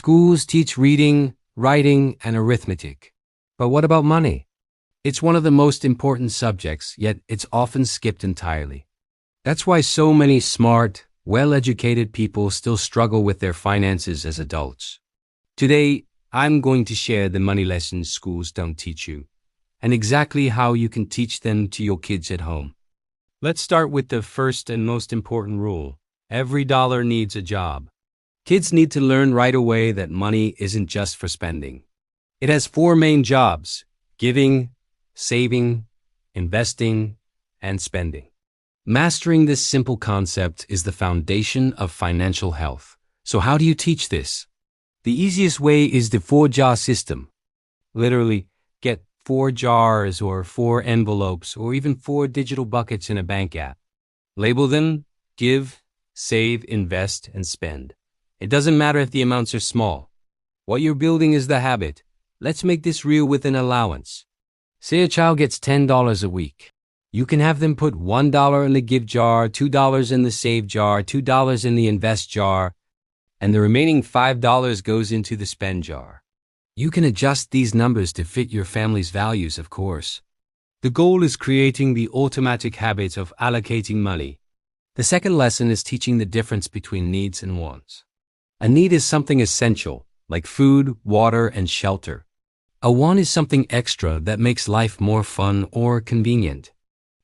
Schools teach reading, writing, and arithmetic. But what about money? It's one of the most important subjects, yet it's often skipped entirely. That's why so many smart, well-educated people still struggle with their finances as adults. Today, I'm going to share the money lessons schools don't teach you, and exactly how you can teach them to your kids at home. Let's start with the first and most important rule. Every dollar needs a job. Kids need to learn right away that money isn't just for spending. It has four main jobs: giving, saving, investing, and spending. Mastering this simple concept is the foundation of financial health. So how do you teach this? The easiest way is the 4-jar system. Literally, get 4 jars or 4 envelopes or even 4 digital buckets in a bank app. Label them: give, save, invest, and spend. It doesn't matter if the amounts are small. What you're building is the habit. Let's make this real with an allowance. Say a child gets $10 a week. You can have them put $1 in the give jar, $2 in the save jar, $2 in the invest jar, and the remaining $5 goes into the spend jar. You can adjust these numbers to fit your family's values, of course. The goal is creating the automatic habit of allocating money. The second lesson is teaching the difference between needs and wants. A need is something essential, like food, water, and shelter. A want is something extra that makes life more fun or convenient.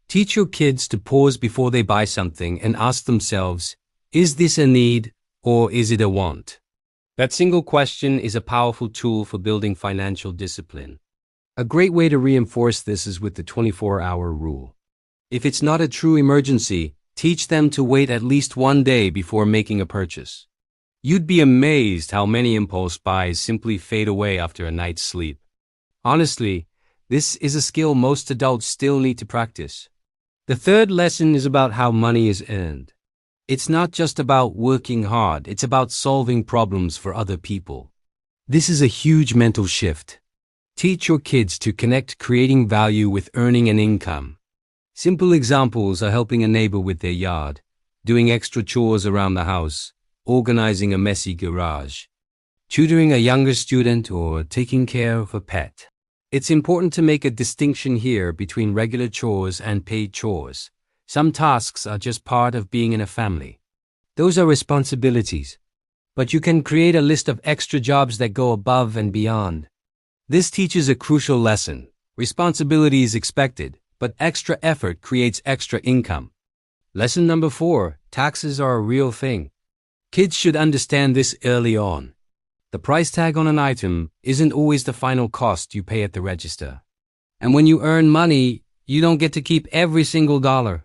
Teach your kids to pause before they buy something and ask themselves, is this a need or is it a want? That single question is a powerful tool for building financial discipline. A great way to reinforce this is with the 24-hour rule. If it's not a true emergency, teach them to wait at least one day before making a purchase. You'd be amazed how many impulse buys simply fade away after a night's sleep. Honestly, this is a skill most adults still need to practice. The third lesson is about how money is earned. It's not just about working hard, it's about solving problems for other people. This is a huge mental shift. Teach your kids to connect creating value with earning an income. Simple examples are helping a neighbor with their yard, doing extra chores around the house, organizing a messy garage, tutoring a younger student, or taking care of a pet. It's important to make a distinction here between regular chores and paid chores. Some tasks are just part of being in a family. Those are responsibilities. But you can create a list of extra jobs that go above and beyond. This teaches a crucial lesson. Responsibility is expected, but extra effort creates extra income. Lesson number 4, taxes are a real thing. Kids should understand this early on. The price tag on an item isn't always the final cost you pay at the register. And when you earn money, you don't get to keep every single dollar.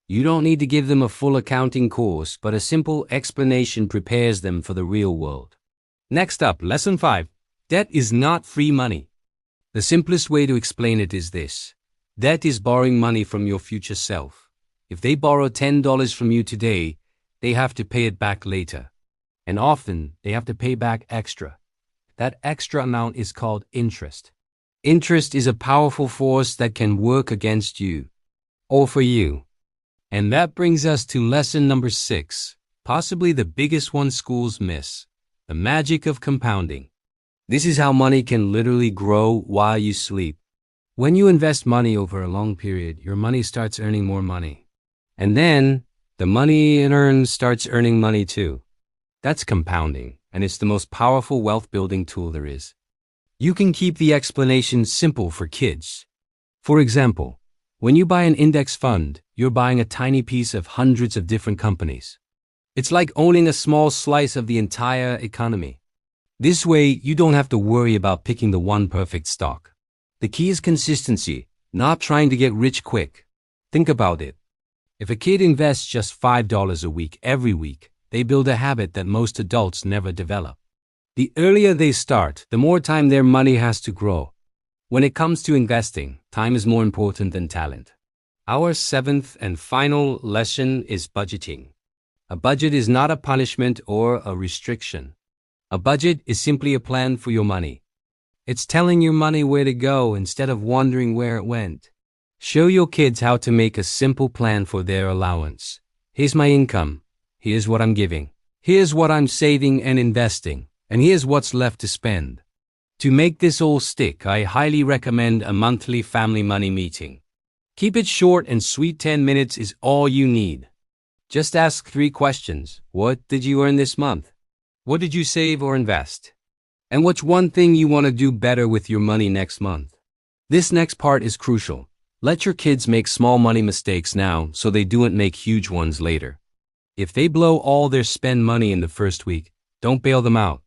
You don't need to give them a full accounting course, but a simple explanation prepares them for the real world. Next up, lesson 5. Debt is not free money. The simplest way to explain it is this. Debt is borrowing money from your future self. If they borrow $10 from you today, they have to pay it back later. And often, they have to pay back extra. That extra amount is called interest. Interest is a powerful force that can work against you, or for you. And that brings us to lesson number 6, possibly the biggest one schools miss, the magic of compounding. This is how money can literally grow while you sleep. When you invest money over a long period, your money starts earning more money. And then, the money it earns starts earning money too. That's compounding, and it's the most powerful wealth-building tool there is. You can keep the explanation simple for kids. For example, when you buy an index fund, you're buying a tiny piece of hundreds of different companies. It's like owning a small slice of the entire economy. This way, you don't have to worry about picking the one perfect stock. The key is consistency, not trying to get rich quick. Think about it. If a kid invests just $5 a week every week, they build a habit that most adults never develop. The earlier they start, the more time their money has to grow. When it comes to investing, time is more important than talent. Our 7th and final lesson is budgeting. A budget is not a punishment or a restriction. A budget is simply a plan for your money. It's telling your money where to go instead of wondering where it went. Show your kids how to make a simple plan for their allowance. Here's my income. Here's what I'm giving. Here's what I'm saving and investing. And here's what's left to spend. To make this all stick, I highly recommend a monthly family money meeting. Keep it short and sweet. 10 minutes is all you need. Just ask 3 questions. What did you earn this month? What did you save or invest? And what's one thing you want to do better with your money next month? This next part is crucial. Let your kids make small money mistakes now so they don't make huge ones later. If they blow all their spend money in the first week, don't bail them out.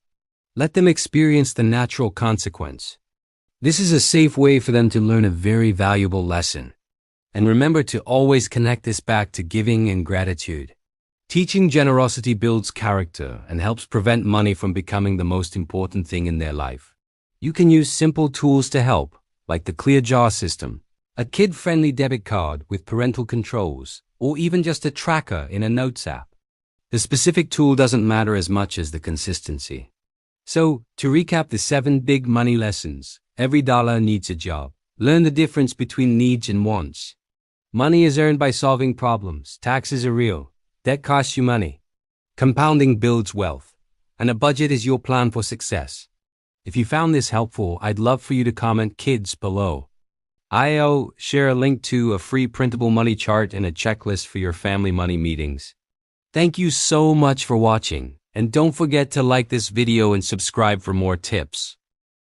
Let them experience the natural consequence. This is a safe way for them to learn a very valuable lesson. And remember to always connect this back to giving and gratitude. Teaching generosity builds character and helps prevent money from becoming the most important thing in their life. You can use simple tools to help, like the Clear Jar system, a kid-friendly debit card with parental controls, or even just a tracker in a Notes app. The specific tool doesn't matter as much as the consistency. So, to recap the 7 big money lessons, every dollar needs a job. Learn the difference between needs and wants. Money is earned by solving problems. Taxes are real. Debt costs you money. Compounding builds wealth. And a budget is your plan for success. If you found this helpful, I'd love for you to comment kids below. I'll share a link to a free printable money chart and a checklist for your family money meetings. Thank you so much for watching, and don't forget to like this video and subscribe for more tips.